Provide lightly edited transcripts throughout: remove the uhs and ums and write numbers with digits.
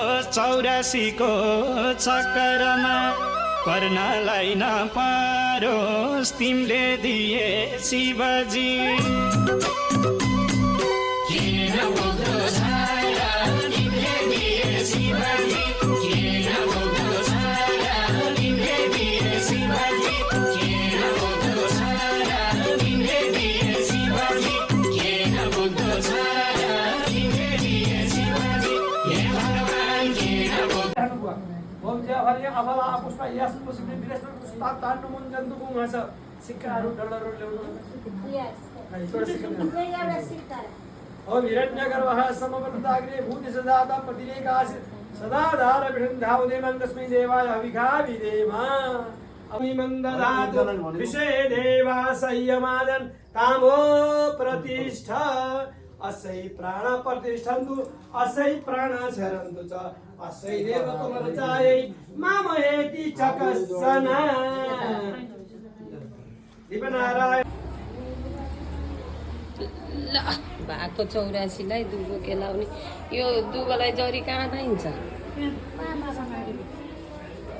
84 को चक्करमा पर्नलाई नपारोस् तिमीले दिए शिवजी। अबला पुष्पा यस पुष्पले विदेशमा पुष्पा तान्नु मन जन्तु गुङाछ सिक्काहरू डलरहरू ल्याउनु हो हिरण्यगर वह समवन्ताग्रे भूति सदाता पतिरेकाश सदाधार विरन्धा उदयमन तस्मै देवाय हविखा विदेमा अभिमन्ददातु विषे देवा संयमादन कामो प्रतिष्ठा असै प्राण प्रतिष्ठन्तु असै प्राण शरन्तु च असै देव कुमरचायै मामहेति चकसना दीपनारायण ल भएको 84 लाई दुबो केलाउने यो दुबोलाई जरी कहाँ पाइन्छ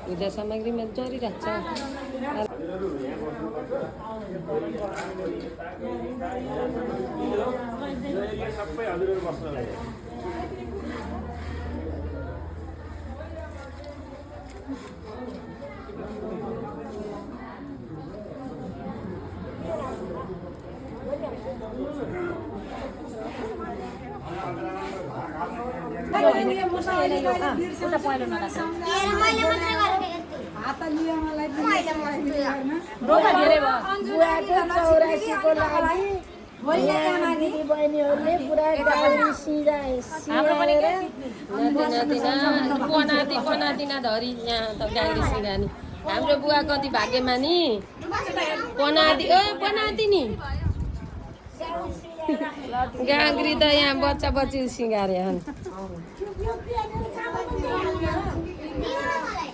पूजा सामग्रीमा जरी राख्छ सबै हजुरहरु बस्नलाई हाम्रो बुवा कति भाग्यमानी पनादी पनादी नि गाग्री त यहाँ बच्चा बच्ची सिँगारे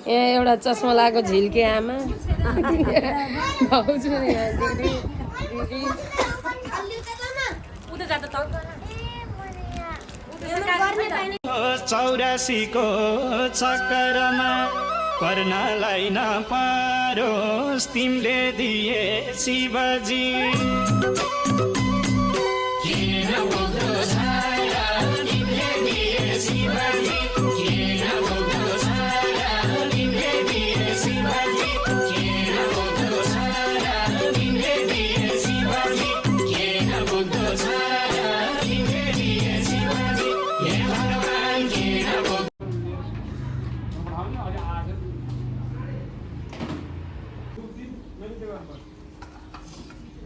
ए एउटा चस्मा लगाएको झिल्के आमा भाउजू यहाँ दिदी दिदी 84 को चक्करमा पर्नलाई नपारोस् तिमीले दिए शिवजी।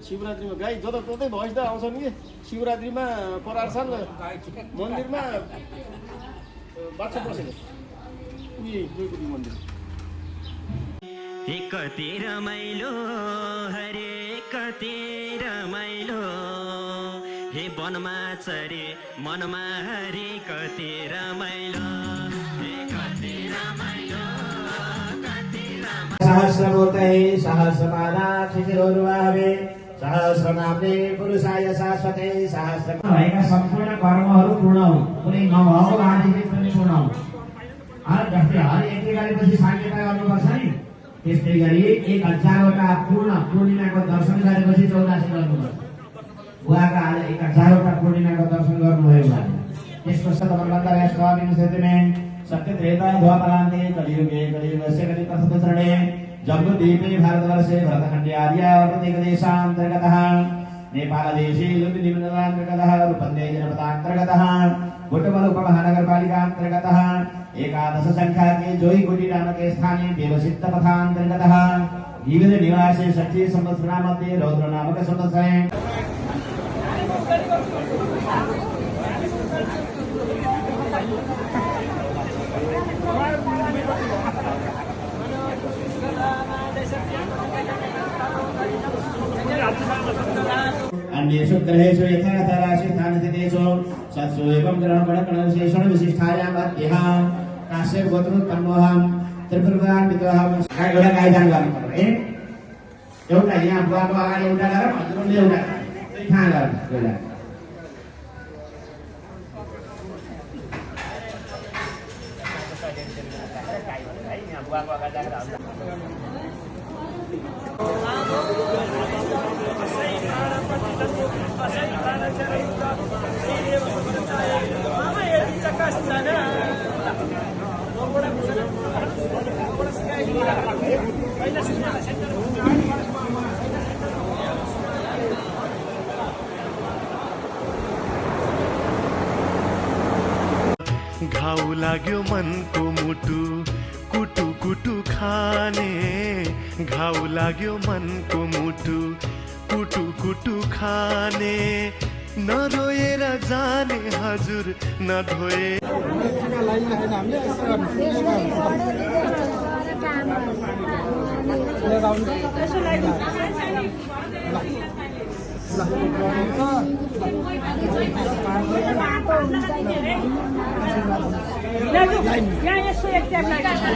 शिवरात्रिमा गाई जताततै भैँस त आउँछन् कि शिवरात्रिमा परार्छन् मन्दिरमा बाछा बसेको उही मन्दिर कति रमाइलो हरे कति रमाइलो हे वनमा चरे मनमा हरे कति रमाइलो सहस्रमूर्तये सहस्रपादाक्षिशिरोर्वाहवे सहस्रनाम्ने पुरुषाय शाश्वते सहस्र भएका सम्पूर्ण कर्महरू पूर्ण हुन् कुनै नभएको आदि पनि पूर्ण हुन् जस्तै हर एक गरेपछि साङ्गेता गर्नुपर्छ नि त्यस्तै गरी 1000 वटा पूर्ण पूर्णिमाको दर्शन गरेपछि 84 गर्नुपर्छ बुवाका आज 1000 वटा पूर्णिमाको दर्शन गर्नुभयो भने त्यसको सतमन्त्र स्वामी सत्यमे सत्य त्रेता द्वापरान्ते कलियुगे कलियुगस्य कलितसदसरणे जम्बुद्वीपे भारतवर्षे भरतखण्डे आर्यावर्तदेशान्तर्गतः नेपालदेशे लुम्बिनीमण्डलान्तर्गतः रूपन्देही जनपदान्तर्गतः गोटमल उपमहानगरपालिकान्तर्गतः 11 संख्याके जोईगुडी नामके स्थाने देवसिद्धपथान्तर्गतः विविध निवासे 60 संवत्सरामध्ये रौद्र नामक संवत्सरे अन्येषु ग्रहेषु यथा यथा राशि स्थानस्थितेषु सत्सु एवं ग्रहणगणविशेषण विशिष्टायाम् अत्यः काश्य गोत्रोत्पन्नोऽहं त्रिपुरान् विद्वाहं एउटा गाईदान गर्नुपर्छ है एउटा यहाँ बुवाको अगाडि एउटा गरेर हजुरले एउटा दुई ठाउँ गर्नु घाउ लाग्यो मनको मुटु कुटु कुटु खाने घाउ लाग्यो मनको मुटु कुटु कुटु खाने नरोएर जाने हजुर नधोए यहाँ यसो एक ट्याप